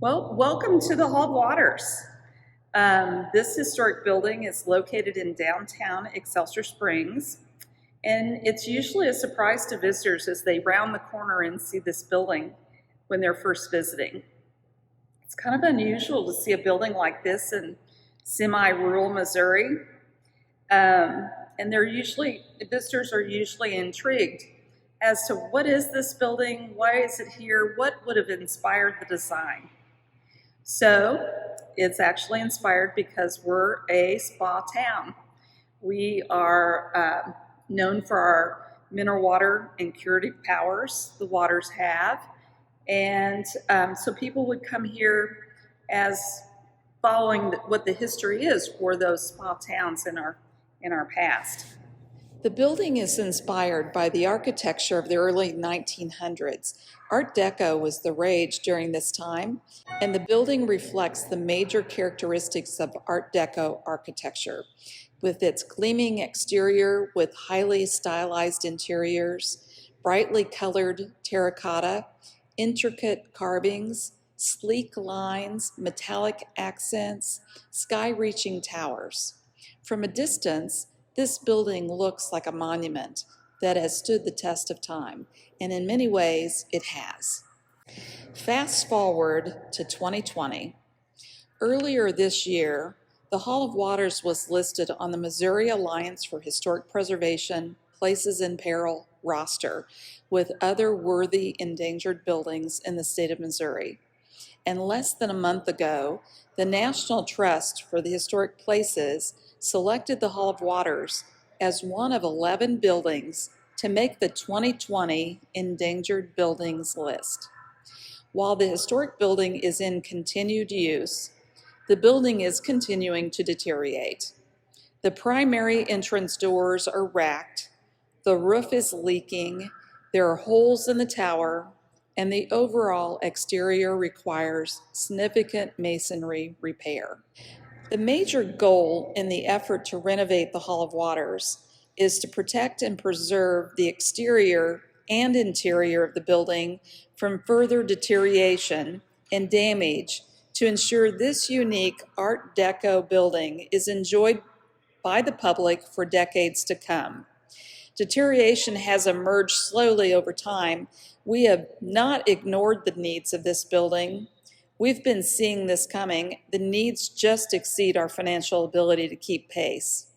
Well, welcome to the Hall of Waters. This historic building is located in downtown Excelsior Springs, and it's usually a surprise to visitors as they round the corner and see this building when they're first visiting. It's kind of unusual to see a building like this in semi-rural Missouri, and visitors are usually intrigued as to what is this building, why is it here, what would have inspired the design. So it's actually inspired because we're a spa town. We are known for our mineral water and curative powers the waters have. And so people would come here as following what the history is for those spa towns in our past. The building is inspired by the architecture of the early 1900s. Art Deco was the rage during this time, and the building reflects the major characteristics of Art Deco architecture, with its gleaming exterior with highly stylized interiors, brightly colored terracotta, intricate carvings, sleek lines, metallic accents, sky-reaching towers. From a distance, this building looks like a monument that has stood the test of time, and in many ways it has. Fast forward to 2020. Earlier this year, the Hall of Waters was listed on the Missouri Alliance for Historic Preservation Places in Peril roster with other worthy endangered buildings in the state of Missouri. And less than a month ago, the National Trust for the Historic Places selected the Hall of Waters as one of 11 buildings to make the 2020 Endangered Buildings list. While the historic building is in continued use, the building is continuing to deteriorate. The primary entrance doors are racked, the roof is leaking, there are holes in the tower, and the overall exterior requires significant masonry repair. The major goal in the effort to renovate the Hall of Waters is to protect and preserve the exterior and interior of the building from further deterioration and damage to ensure this unique Art Deco building is enjoyed by the public for decades to come. Deterioration has emerged slowly over time. We have not ignored the needs of this building. We've been seeing this coming. The needs just exceed our financial ability to keep pace.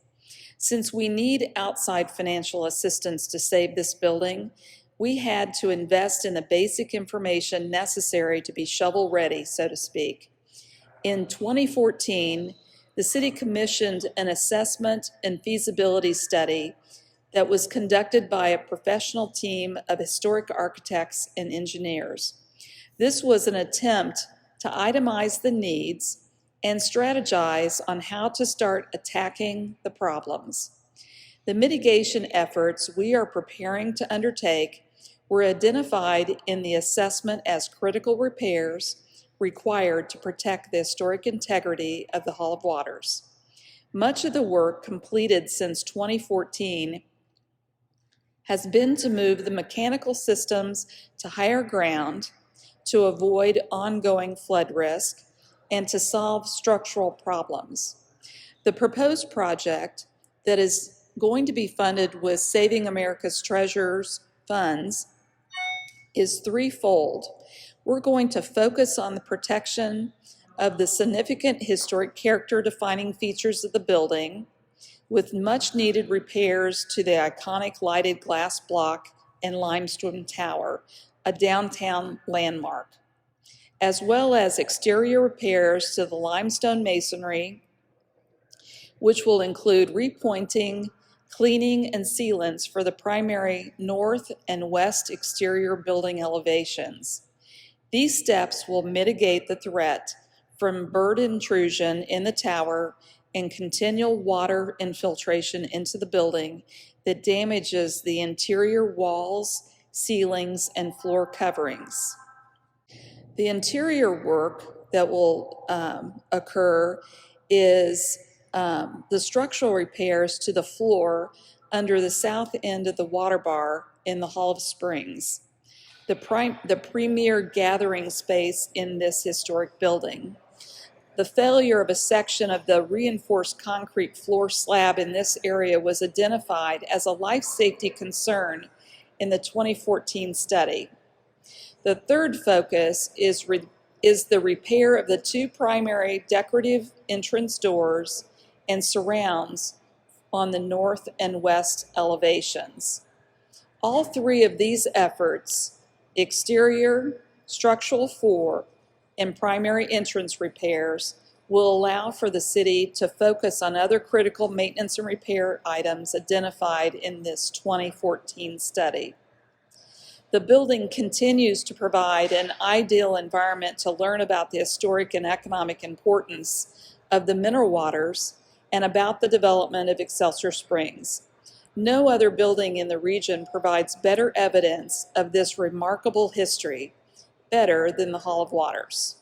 Since we need outside financial assistance to save this building, we had to invest in the basic information necessary to be shovel-ready, so to speak. In 2014, the city commissioned an assessment and feasibility study that was conducted by a professional team of historic architects and engineers. This was an attempt to itemize the needs and strategize on how to start attacking the problems. The mitigation efforts we are preparing to undertake were identified in the assessment as critical repairs required to protect the historic integrity of the Hall of Waters. Much of the work completed since 2014 has been to move the mechanical systems to higher ground to avoid ongoing flood risk and to solve structural problems. The proposed project that is going to be funded with Saving America's Treasures funds is threefold. We're going to focus on the protection of the significant historic character-defining features of the building, with much needed repairs to the iconic lighted glass block and limestone tower, a downtown landmark, as well as exterior repairs to the limestone masonry, which will include repointing, cleaning, and sealants for the primary north and west exterior building elevations. These steps will mitigate the threat from bird intrusion in the tower and continual water infiltration into the building that damages the interior walls, ceilings, and floor coverings. The interior work that will occur is the structural repairs to the floor under the south end of the water bar in the Hall of Springs. the premier gathering space in this historic building. The failure of a section of the reinforced concrete floor slab in this area was identified as a life safety concern in the 2014 study. The third focus is the repair of the two primary decorative entrance doors and surrounds on the north and west elevations. All three of these efforts, exterior, structural floor, and primary entrance repairs, will allow for the city to focus on other critical maintenance and repair items identified in this 2014 study. The building continues to provide an ideal environment to learn about the historic and economic importance of the mineral waters and about the development of Excelsior Springs. No other building in the region provides better evidence of this remarkable history, better than the Hall of Waters.